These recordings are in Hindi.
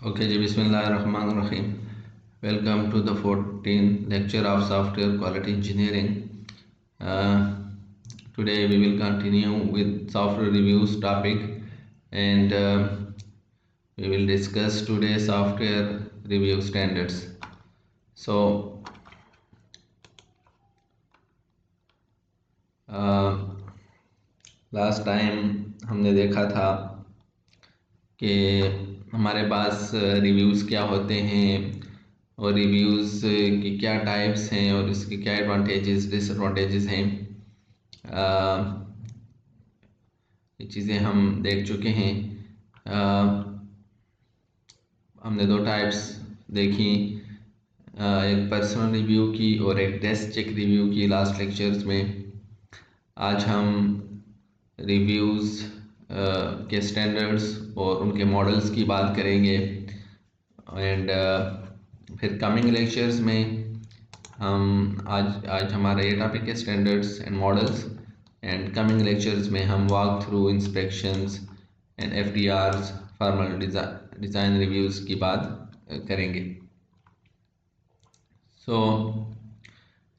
Okay, ji, Bismillahirrahmanirrahim. Welcome to the 14th lecture of Software Quality Engineering. Uh, Today we will continue with software reviews topic, and we will discuss today software review standards. So, last time हमने देखा था कि हमारे पास रिव्यूज़ क्या होते हैं और रिव्यूज़ की क्या टाइप्स हैं और इसके क्या एडवांटेजेस डिसएडवांटेजेस हैं। ये चीज़ें हम देख चुके हैं। हमने दो टाइप्स देखी, एक पर्सनल रिव्यू की और एक टेस्ट चेक रिव्यू की लास्ट लेक्चर्स में। आज हम रिव्यूज़ के स्टैंडर्ड्स और उनके मॉडल्स की बात करेंगे, एंड फिर कमिंग लेक्चर्स में हम आज हमारा ये टॉपिक है standards and models, and coming lectures में हम walk through inspections and FDRs formal design reviews की बात करेंगे। सो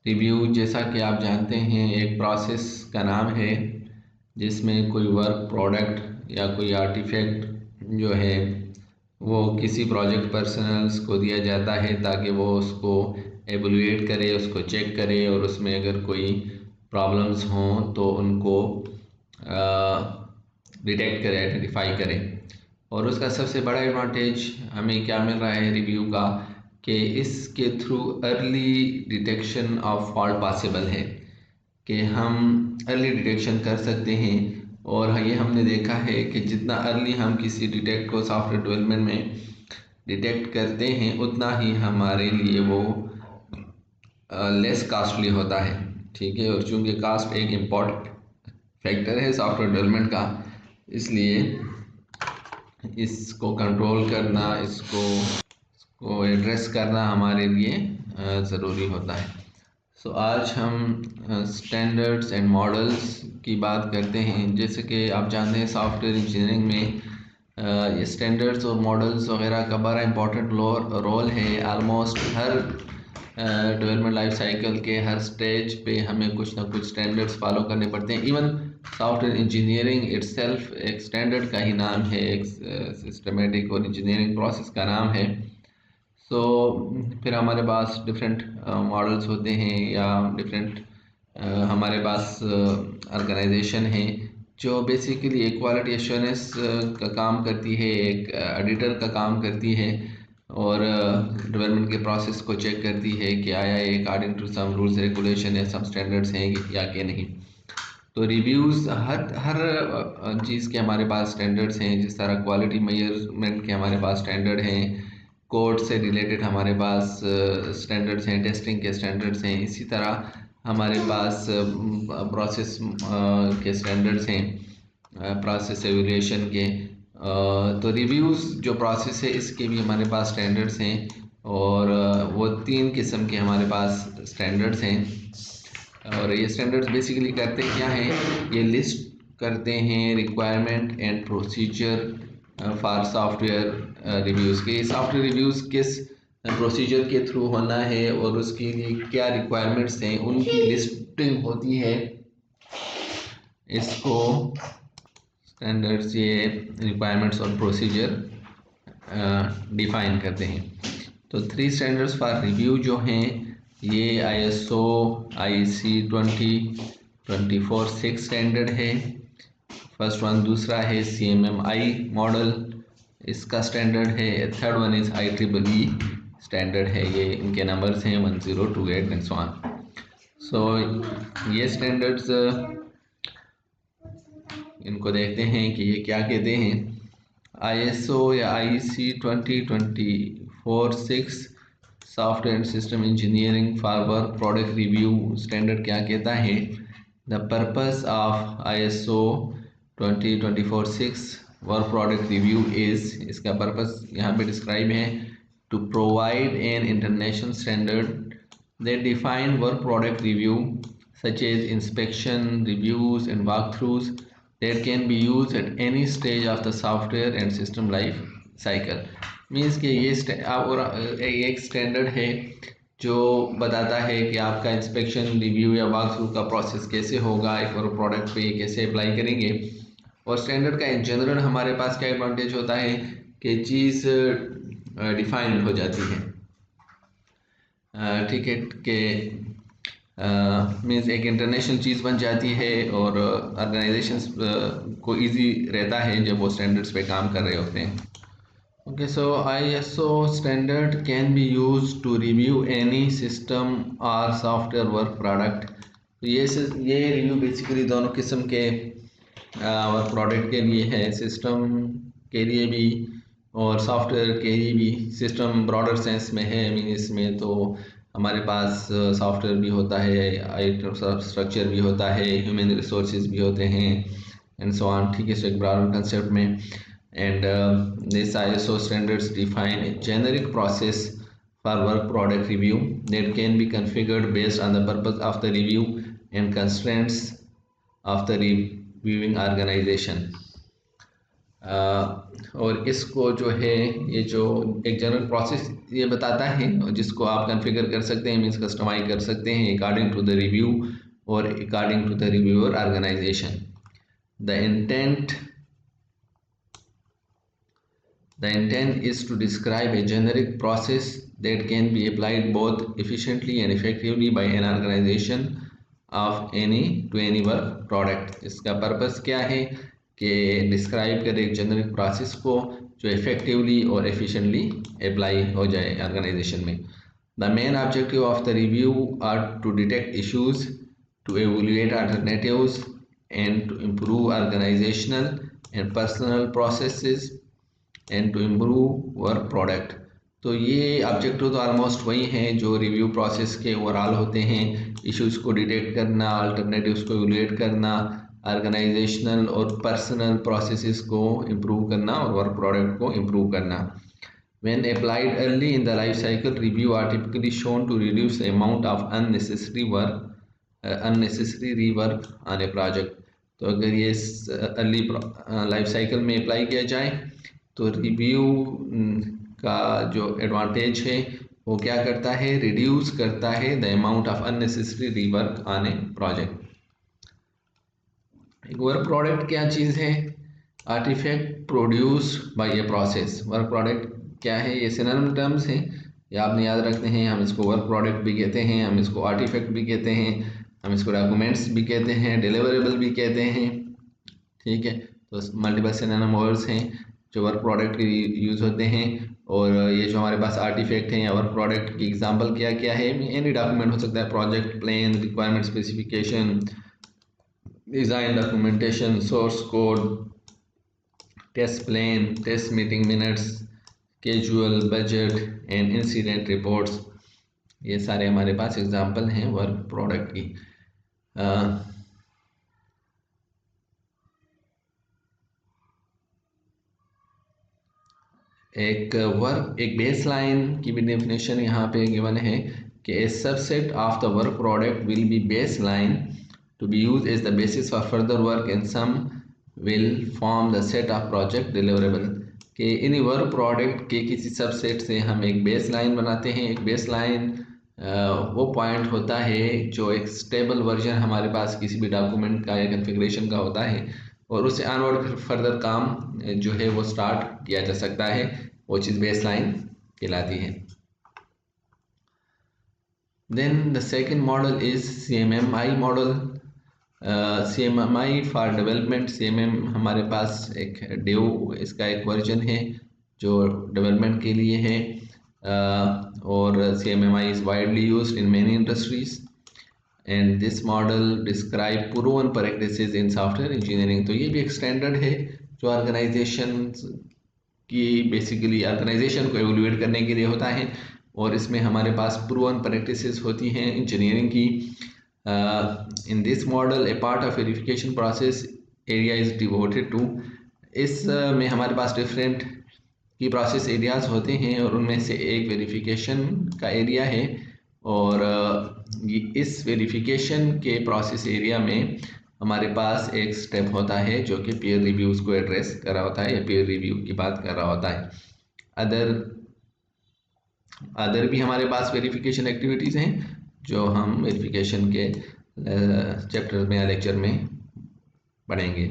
रिव्यू, जैसा कि आप जानते हैं, एक प्रोसेस का नाम है जिसमें कोई वर्क प्रोडक्ट या कोई आर्टिफैक्ट जो है वो किसी प्रोजेक्ट पर्सनल्स को दिया जाता है ताकि वो उसको एवलुएट करे, उसको चेक करे और उसमें अगर कोई प्रॉब्लम्स हों तो उनको डिटेक्ट करे, आइडेंटिफाई करे। और उसका सबसे बड़ा एडवांटेज हमें क्या मिल रहा है रिव्यू का, कि इसके through early detection of fault possible है, कि हम अर्ली डिटेक्शन कर सकते हैं। और ये हमने देखा है कि जितना अर्ली हम किसी डिटेक्ट को सॉफ्टवेयर डेवलपमेंट में डिटेक्ट करते हैं उतना ही हमारे लिए वो लेस कॉस्टली होता है। ठीक है, और चूँकि कास्ट एक इम्पॉर्टेंट फैक्टर है सॉफ्टवेयर डेवलपमेंट का, इसलिए इसको कंट्रोल करना, इसको एड्रेस करना हमारे लिए ज़रूरी होता है। सो आज हम स्टैंडर्ड्स एंड मॉडल्स की बात करते हैं। जैसे कि आप जानते हैं सॉफ्टवेयर इंजीनियरिंग में ये स्टैंडर्ड्स और मॉडल्स वगैरह का बड़ा इम्पोर्टेंट रोल है। आलमोस्ट हर डेवलपमेंट लाइफ साइकिल के हर स्टेज पे हमें कुछ ना कुछ स्टैंडर्ड्स फॉलो करने पड़ते हैं। इवन सॉफ्टवेयर इंजीनियरिंग इटसेल्फ एक स्टैंडर्ड का ही नाम है, एक सिस्टमेटिक और इंजीनियरिंग प्रोसेस का नाम है। सो फिर हमारे पास डिफरेंट मॉडल्स होते हैं या डिफरेंट हमारे पास ऑर्गेनाइजेशन है जो बेसिकली एक क्वालिटी एश्योरेंस का काम करती है, एक ऑडिटर का काम करती है और डेवलपमेंट के प्रोसेस को चेक करती है कि आया ये according to some rules regulation या सम स्टैंडर्ड्स हैं या कि नहीं। तो रिव्यूज़ हर चीज़ के हमारे पास स्टैंडर्ड्स हैं। जिस तरह क्वालिटी मेजरमेंट के हमारे पास स्टैंडर्ड हैं, कोड से रिलेटेड हमारे पास स्टैंडर्ड्स हैं, टेस्टिंग के स्टैंडर्ड्स हैं, इसी तरह हमारे पास प्रोसेस के स्टैंडर्ड्स हैं, प्रोसेस एवेल्यूएशन के। तो रिव्यूज़ जो प्रोसेस है इसके भी हमारे पास स्टैंडर्ड्स हैं, और वो 3 किस्म के हमारे पास स्टैंडर्ड्स हैं। और ये स्टैंडर्ड्स बेसिकली करते क्या हैं, ये लिस्ट करते हैं requirement and procedure for software reviews के। सॉफ्टवेयर रिव्यूज़ किस प्रोसीजर के थ्रू होना है और उसके लिए क्या रिक्वायरमेंट्स हैं उनकी लिस्टिंग होती है। इसको स्टैंडर्ड्स, ये रिक्वायरमेंट्स और प्रोसीजर डिफाइन करते हैं। तो 3 स्टैंडर्ड्स फॉर रिव्यू जो हैं ये ISO IEC 20246 स्टैंडर्ड है, फर्स्ट वन। दूसरा है CMMI मॉडल, इसका स्टैंडर्ड है। Third one is IEEE standard है, ये इनके नंबर्स हैं 1028 एंड सो ऑन। सो ये स्टैंडर्ड्स इनको देखते हैं कि ये क्या कहते हैं। ISO या IEC 20246 software and system engineering for work product review standard क्या कहता है, the purpose of ISO 20246 work product review is, इसका पर्पस यहाँ पे डिस्क्राइब है, to provide an international standard that define work product review such as inspection, reviews and walkthroughs that can be used at any stage of the software and system life cycle. Means कि ये और एक स्टैंडर्ड है जो बताता है कि आपका इंस्पेक्शन, रिव्यू या वॉक थ्रू का प्रोसेस कैसे होगा, एक और प्रोडक्ट पे कैसे अप्लाई करेंगे। और स्टैंडर्ड का इन जनरल हमारे पास क्या एडवांटेज होता है कि चीज़ डिफाइंड हो जाती है। ठीक है कि मीन्स एक इंटरनेशनल चीज़ बन जाती है और ऑर्गेनाइजेशंस को इजी रहता है जब वो स्टैंडर्ड्स पे काम कर रहे होते हैं। Okay, so ISO standard can be used to review any system or software work product. तो ये रिव्यू बेसिकली दोनों किस्म के वर्क प्रोडक्ट के लिए है, सिस्टम के लिए भी और सॉफ्टवेयर के लिए भी। सिस्टम ब्रॉडर सेंस में है, मीन इसमें तो हमारे पास सॉफ्टवेयर भी होता है, IT स्ट्रक्चर भी होता है, ह्यूमन रिसोर्सेज भी होते हैं एंड सो ऑन। ठीक है, सो एक ब्रॉडर कंसेप्ट में। And this ISO standards define a generic process for work product review that can be configured based on the purpose of the review and constraints of the reviewing organization. और इसको जो है, ये जो एक जनरल प्रोसेस ये बताता है जिसको आप कॉन्फ़िगर कर सकते हैं, मीन्स कस्टमाइज कर सकते हैं अकॉर्डिंग टू द रिव्यू और according to the reviewer organization. The intent is to describe a generic process that can be applied both efficiently and effectively by an organization of any work product। इसका पर्पस क्या है कि डिस्क्राइब करे एक जेनरिक प्रोसेस को जो इफेक्टिवली और एफिशिएंटली अप्लाई हो जाए ऑर्गेनाइजेशन में। The main objective of the review are to detect issues, to evaluate alternatives, and to improve organizational and personal processes and to improve work product. तो ये ऑब्जेक्टिव तो ऑलमोस्ट वही हैं जो रिव्यू प्रोसेस के ओवरऑल होते हैं। इश्यूज़ को डिटेक्ट करना, अल्टरनेटिव्स को इवैल्यूएट करना, ऑर्गेनाइजेशनल और पर्सनल प्रोसेसेस को इम्प्रूव करना और वर्क प्रोडक्ट को इम्प्रूव करना। When applied early in the life cycle, review are typically shown to reduce the amount of unnecessary rework on a project। तो अगर ये अर्ली लाइफ साइकिल में अप्लाई किया जाए तो रिव्यू का जो एडवांटेज है वो क्या करता है, रिड्यूस करता है the amount of unnecessary rework on a project. एक वर्क प्रोडक्ट क्या चीज़ है, artifact produced by a process. Work product क्या है, ये सिनोनिम टर्म्स हैं, ये आपने याद रखते हैं। हम इसको वर्क प्रोडक्ट भी कहते हैं, हम इसको आर्टिफैक्ट भी कहते हैं, हम इसको डॉक्यूमेंट्स भी कहते हैं, डिलीवरेबल भी कहते हैं। ठीक है, तो मल्टीपल सिनोनिम वर्ड्स हैं जो वर्क प्रोडक्ट के यूज़ होते हैं। और ये जो हमारे पास आर्टिफैक्ट हैं या वर्क प्रोडक्ट की एग्जांपल क्या क्या है, एनी डॉक्यूमेंट हो सकता है, project plan, requirement specification, design documentation, source code, test plan, test meeting minutes, casual, budget and incident reports. ये सारे हमारे पास एग्जांपल हैं वर्क प्रोडक्ट की। एक बेसलाइन की भी डेफिनेशन यहाँ पे गिवन है कि a subset of the work product will be baseline to be use as the basis for further work and some will form the set of project deliverable. कि इन वर्क प्रोडक्ट के किसी सबसेट से हम एक बेसलाइन बनाते हैं। एक बेसलाइन वो पॉइंट होता है जो एक स्टेबल वर्जन हमारे पास किसी भी डॉक्यूमेंट का या कॉन्फ़िगरेशन का होता है और उससे ऑनवर्ड फर्दर काम जो है वो स्टार्ट किया जा सकता है, वो चीज़ बेसलाइन कहलाती है। Then the second model is CMMI model. CMMI for development. CMM हमारे पास एक डेव इसका एक वर्जन है जो डेवलपमेंट के लिए है और CMMI is widely used in many industries and this model describe proven practices in software engineering. तो ये भी एक स्टैंडर्ड है जो ऑर्गेनाइजेशन की बेसिकली ऑर्गेनाइजेशन को एवेल्युएट करने के लिए होता है और इसमें हमारे पास प्रूवन प्रैक्टिसेस होती हैं इंजीनियरिंग की। In this model a part of verification process area is devoted to. इस में हमारे पास डिफरेंट की प्रोसेस एरियाज होते हैं और उनमें से एक वेरिफिकेशन का एरिया है और इस वेरिफिकेशन के प्रोसेस एरिया में हमारे पास एक स्टेप होता है जो कि पीयर रिव्यूज़ को एड्रेस कर रहा होता है या पीयर रिव्यू की बात कर रहा होता है। अदर भी हमारे पास वेरिफिकेशन एक्टिविटीज़ हैं जो हम वेरिफिकेशन के चैप्टर में या लेक्चर में पढ़ेंगे।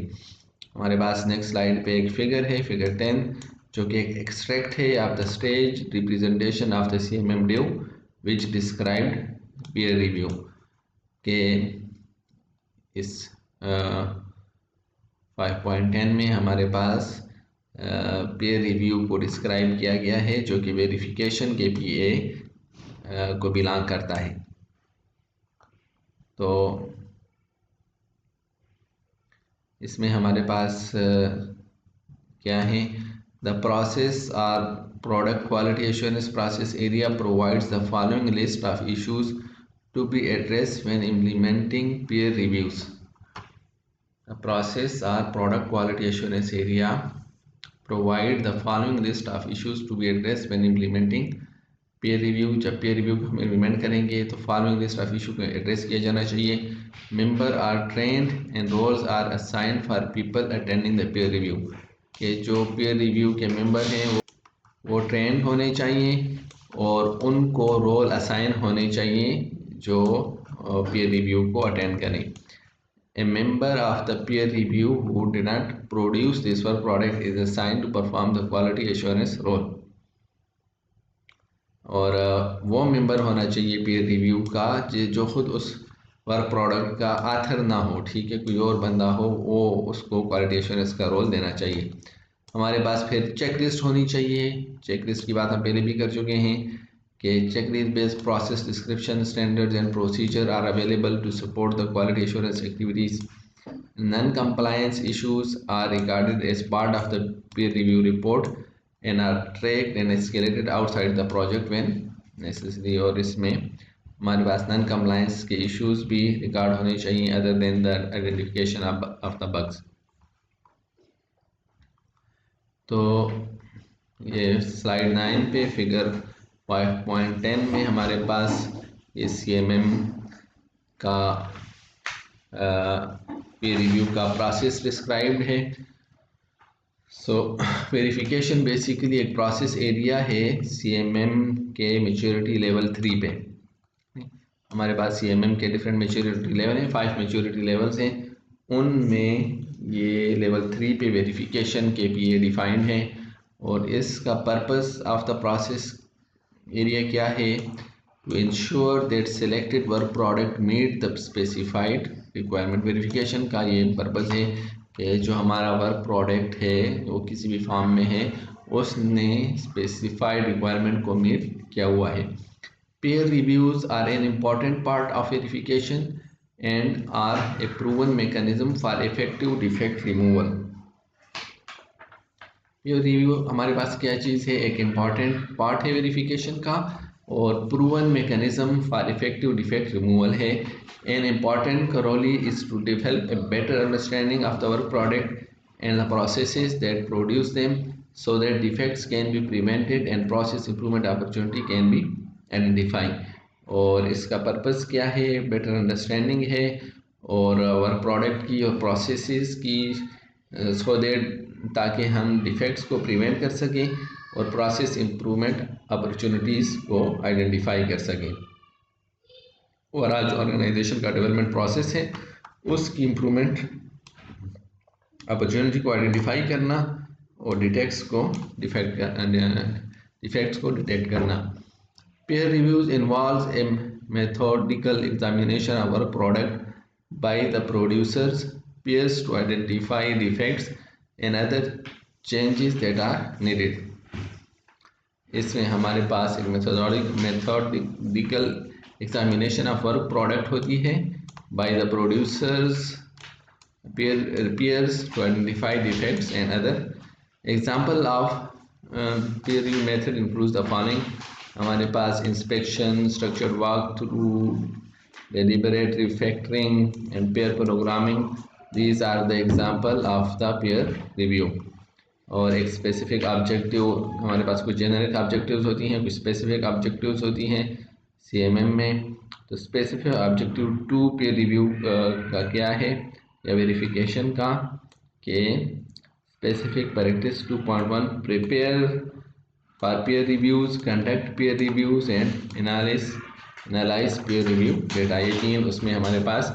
हमारे पास नेक्स्ट स्लाइड पे एक फिगर है, फिगर 10, जो कि एक एक्सट्रैक्ट है of the stage representation of the CMM due which described peer review के इस 5.10 में हमारे पास पीयर रिव्यू को डिस्क्राइब किया गया है जो कि वेरिफिकेशन के PA को बिलोंग करता है। तो इसमें हमारे पास क्या है, द प्रोसेस और product quality assurance process area provides the following list of issues to be addressed when implementing peer reviews. The process और product quality assurance area provide the following list of issues to be addressed when implementing peer review. जब पीयर रिव्यू को हम इम्प्लीमेंट करेंगे तो फॉलोइंग लिस्ट ऑफ इशू को एड्रेस किया जाना चाहिए। Member are trained and roles are assigned for people attending the peer review. कि जो पीयर रिव्यू के मेंबर हैं वो ट्रेंड होने चाहिए और उनको रोल असाइन होने चाहिए जो पीयर रिव्यू को अटेंड करें। A member of the peer review who did not produce this work product is assigned to perform the quality assurance role। और वो मेंबर होना चाहिए पीयर रिव्यू का जो खुद उस वर्क प्रोडक्ट का आथर ना हो, ठीक है, कोई और बंदा हो, वो उसको क्वालिटी एश्योरेंस का रोल देना चाहिए। हमारे पास फिर चेक लिस्ट होनी चाहिए। चेक लिस्ट की बात हम पहले भी कर चुके हैं कि check list based process description standards and procedure are available to support the quality assurance activities. Non compliance issues are recorded as part of the peer review report and are tracked and escalated outside the project when necessary। और इसमें हमारे पास नॉन कंप्लायंस के इश्यूज भी रिकॉर्ड होने चाहिए other than the identification of the bugs. तो ये स्लाइड 9 पे फिगर 5.10 में हमारे पास ये CMM का पीयर रिव्यू का प्रोसेस डिस्क्राइब्ड है। सो वेरिफिकेशन बेसिकली एक प्रोसेस एरिया है CMM के मैच्योरिटी लेवल 3 पे। हमारे पास CMM के डिफरेंट मैच्योरिटी लेवल हैं, 5 मैच्योरिटी लेवल्स हैं, उनमें ये लेवल 3 पे वेरिफिकेशन के PA डिफाइंड है। और इसका purpose of the process area क्या है, to ensure that selected work product meet the specified requirement. Verification का ये पर्पस है कि जो हमारा वर्क प्रोडक्ट है वो किसी भी फॉर्म में है उसने स्पेसिफाइड रिक्वायरमेंट को मीट किया हुआ है। Peer reviews are an important part of verification and are a proven mechanism for effective defect removal. Peer review हमारे पास क्या चीज़ है, एक इम्पॉर्टेंट पार्ट है वेरिफिकेशन का और proven mechanism for effective defect removal है। An important corollary is to develop a better understanding of the work product and the processes that produce them so that defects can be prevented and process improvement opportunity can be identified। और इसका पर्पस क्या है, बेटर अंडरस्टैंडिंग है और वर्क प्रोडक्ट की और प्रोसेसेस की सो दैट ताकि हम डिफेक्ट्स को प्रिवेंट कर सकें और प्रोसेस इम्प्रूवमेंट अपॉर्चुनिटीज़ को आइडेंटिफाई कर सकें। और आज ऑर्गेनाइजेशन का डेवलपमेंट प्रोसेस है उसकी इम्प्रूवमेंट अपॉर्चुनिटी को आइडेंटिफाई करना और डिफेक्ट्स को डिटेक्ट करना। Peer reviews involves A methodical examination of work product by the producers peers to identify defects and other changes that are needed। इसमें हमारे पास एक methodical examination of work product होती है by the producers peers to identify defects and other example of peer review method includes the following। हमारे पास inspection, structured walkthrough, deliberate refactoring and pair programming, these are the example of the peer review। और एक स्पेसिफिक ऑब्जेक्टिव, हमारे पास कुछ जेनरिक ऑब्जेक्टिव्स होती हैं, कुछ स्पेसिफिक ऑब्जेक्टिव्स होती हैं CMM में। तो स्पेसिफिक ऑब्जेक्टिव 2 पीयर रिव्यू का क्या है या वेरिफिकेशन का, के specific practice 2.1 prepare For peer reviews, conduct peer reviews and analyze peer review data। ये तीन उसमें हमारे पास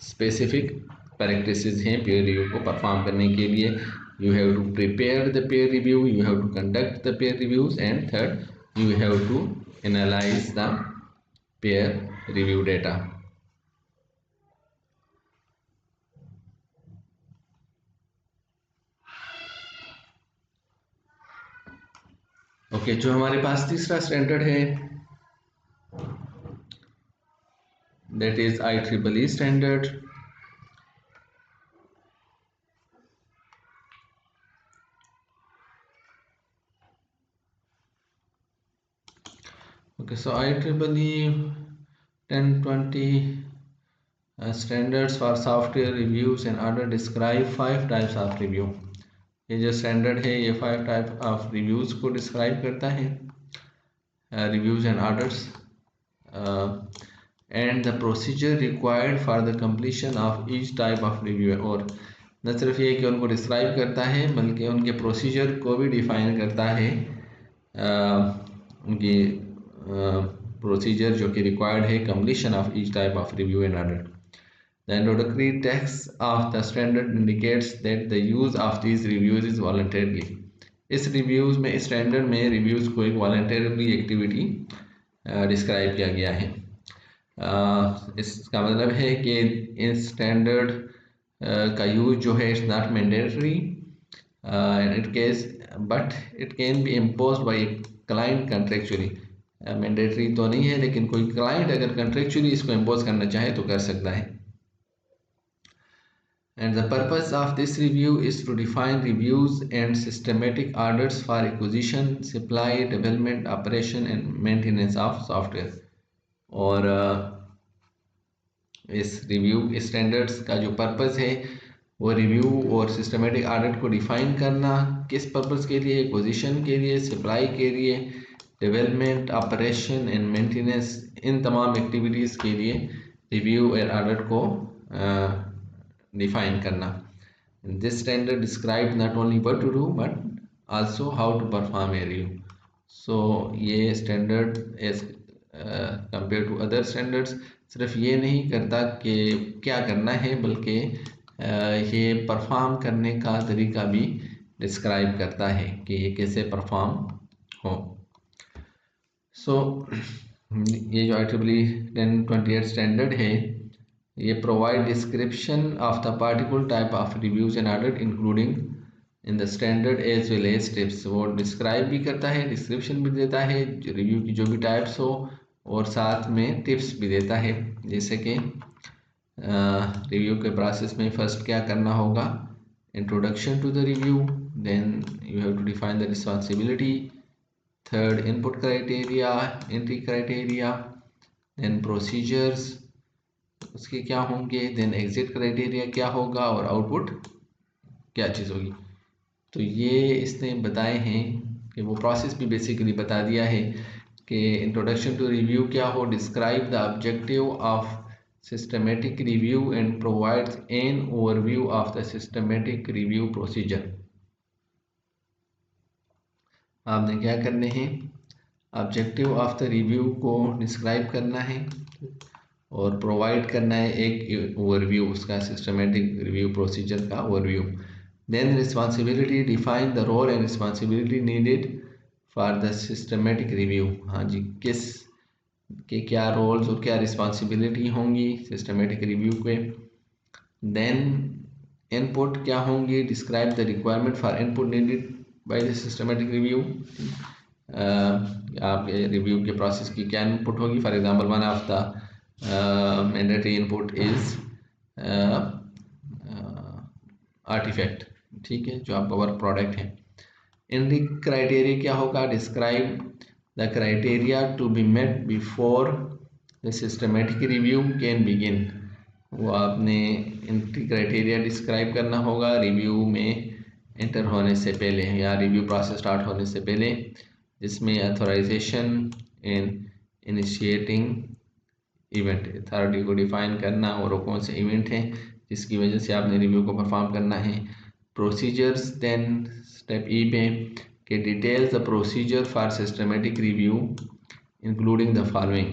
स्पेसिफिक प्रैक्टिसेस हैं peer review को परफॉर्म करने के लिए। You have to prepare the peer review, you have to conduct the peer reviews, and third, you have to analyze the peer review data। Okay, जो हमारे पास तीसरा स्टैंडर्ड है that is IEEE standard. Okay, so IEEE 1020 standards for software reviews and order describe 5 types of review। ये जो स्टैंडर्ड है ये 5 टाइप ऑफ रिव्यूज़ को डिस्क्राइब करता है, reviews and orders and the procedure required for the completion of each type of review. और न सिर्फ ये कि उनको डिस्क्राइब करता है बल्कि उनके प्रोसीजर को भी डिफ़ाइन करता है, उनकी प्रोसीजर जो कि रिक्वायर्ड है completion of each type of review and order. The introductory text of the standard indicates that the use of these reviews is voluntarily। इस रिव्यूज़ में, इस स्टैंडर्ड में रिव्यूज़ को एक वॉलंटरली एक्टिविटी डिस्क्राइब किया गया है। इसका मतलब है कि इस स्टैंडर्ड का यूज जो है it's not mandatory it case but it can be imposed by client contractually. Mandatory तो नहीं है लेकिन कोई क्लाइंट अगर कंट्रेक्चुअली इसको इम्पोज करना चाहे तो कर सकता है। And the purpose of this review is to define reviews and systematic orders for acquisition, supply, development, operation and maintenance of software। और इस रिव्यू स्टैंडर्ड्स का जो पर्पस है वो रिव्यू और सिस्टमेटिक ऑडिट को डिफाइन करना, किस पर्पस के लिए, एक्विजिशन के लिए, सप्लाई के लिए, डेवलपमेंट, ऑपरेशन एंड मेंटेनेंस, इन तमाम एक्टिविटीज़ के लिए रिव्यू और ऑडिट को डिफाइन करना। This standard describe not only what to do but also how to perform a review. So ये standard as compare to other standards सिर्फ ये नहीं करता कि क्या करना है बल्कि ये परफॉर्म करने का तरीका भी डिस्क्राइब करता है कि ये कैसे परफॉर्म हो। सो ये जो IEEE 1028 स्टैंडर्ड है ये provide description of the particular type of reviews and audit including in the standard as well as tips. वो डिस्क्राइब भी करता है, डिस्क्रिप्शन भी देता है रिव्यू की जो भी टाइप्स हो और साथ में टिप्स भी देता है, जैसे कि रिव्यू के प्रोसेस में फर्स्ट क्या करना होगा, introduction to the review, then you have to define the responsibility, third input criteria, entry criteria, then procedures उसके क्या होंगे, देन एग्जिट क्राइटेरिया क्या होगा और आउटपुट क्या चीज़ होगी। तो ये इसने बताए हैं कि वो प्रोसेस भी बेसिकली बता दिया है कि इंट्रोडक्शन टू रिव्यू क्या हो, describe the objective of systematic review and provides an overview of the systematic review procedure. आपने क्या करने हैं, ऑब्जेक्टिव ऑफ द रिव्यू को डिस्क्राइब करना है और प्रोवाइड करना है एक ओवरव्यू उसका, सिस्टमेटिक रिव्यू प्रोसीजर का overview. Then responsibility, define the role and responsibility needed for the systematic review. हाँ जी, किस के क्या रोल्स और क्या रिस्पॉन्सिबिलिटी होंगी सिस्टमेटिक रिव्यू के। देन इनपुट क्या होंगी, describe the requirement for input needed by the systematic review. आप रिव्यू के प्रोसेस की क्या इनपुट होगी, for example one of the mandatory input is artifact, ठीक है, जो आपका वर्क प्रोडक्ट है। एंट्री क्राइटेरिया क्या होगा, describe the criteria to be met before the systematic review can begin. वो आपने एंट्री क्राइटेरिया डिस्क्राइब करना होगा रिव्यू में एंटर होने से पहले या रिव्यू प्रोसेस स्टार्ट होने से पहले, जिसमें authorisation and initiating event, authority को डिफाइन करना और वो कौन से इवेंट हैं जिसकी वजह से आपने रिव्यू को परफॉर्म करना है। प्रोसीजर्स, देन स्टेप ई पे कि details the procedure for systematic review including the following.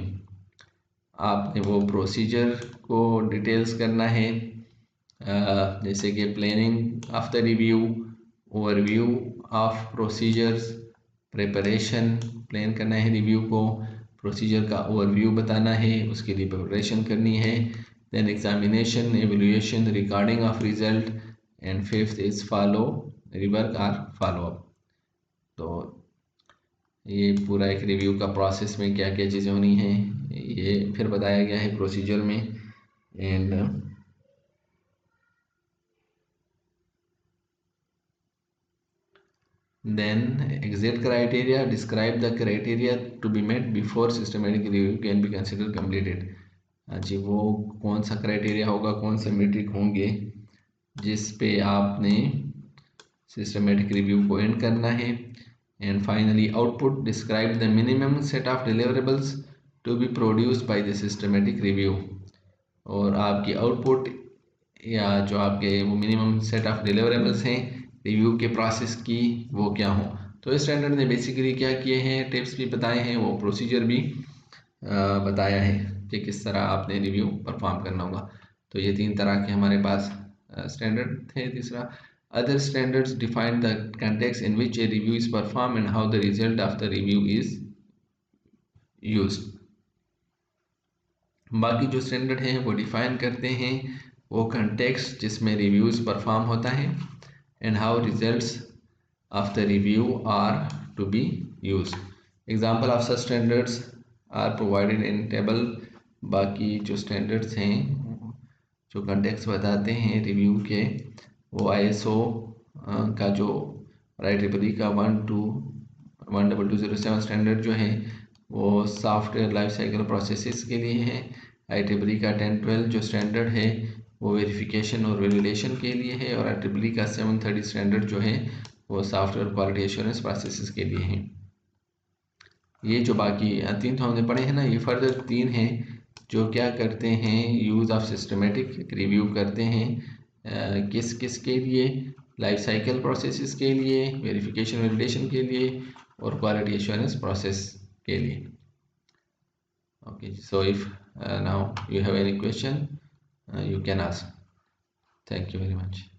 आपने वो प्रोसीजर को डिटेल्स करना है, जैसे कि planning of the review, overview of procedures, preparation, plan करना है रिव्यू को, प्रोसीजर का ओवरव्यू बताना है, उसके लिए प्रिपरेशन करनी है, then examination, evaluation, recording of result, and fifth is follow rework और फॉलो अप। तो ये पूरा एक रिव्यू का प्रोसेस में क्या क्या चीज़ें होनी हैं ये फिर बताया गया है प्रोसीजर में। And then exit criteria, describe the criteria to be met before systematic review can be considered completed। जी, वो कौन सा क्राइटेरिया होगा, कौन से मेट्रिक होंगे जिस पे आपने सिस्टमेटिक रिव्यू को एंड करना है। And finally output, describe the minimum set of deliverables to be produced by the systematic review. और आपकी आउटपुट या जो आपके वो मिनिमम सेट ऑफ डिलीवरेबल्स हैं रिव्यू के प्रोसेस की वो क्या हो। तो इस स्टैंडर्ड ने बेसिकली क्या किए हैं, टिप्स भी बताए हैं, वो प्रोसीजर भी बताया है कि किस तरह आपने रिव्यू परफॉर्म करना होगा। तो ये 3 तरह के हमारे पास स्टैंडर्ड थे। तीसरा, other standards define the context in which a review is perform and how the result of the review is used. बाकी जो स्टैंडर्ड हैं वो डिफाइन करते हैं वो कंटेक्स्ट जिसमें रिव्यूज़ परफॉर्म होता है and how results of the review are to be use. Example of such standards are provided in table. बाकी जो स्टैंडर्ड्स हैं जो कंटेक्स्ट बताते हैं रिव्यू के वो ISO का जो IEEE का 12207 स्टैंडर्ड जो है वो सॉफ्टवेयर लाइफ साइकिल प्रोसेसेस के लिए है। IEEE का 1012 जो स्टैंडर्ड है वो वेरिफिकेशन और वैलिडेशन के लिए है। और IEEE का 730 स्टैंडर्ड जो है वो सॉफ्टवेयर क्वालिटी एश्योरेंस प्रोसेसेस के लिए है। ये जो बाकी 3 तो हमने पढ़े हैं ना, ये फर्दर 3 हैं जो क्या करते हैं, यूज़ ऑफ सिस्टमेटिक रिव्यू करते हैं किस किस के लिए, लाइफ साइकिल प्रोसेसेस के लिए, वेरिफिकेशन वैलिडेशन के लिए और क्वालिटी एश्योरेंस प्रोसेस के लिए। Okay, so if now you have any question, you can ask. Thank you very much.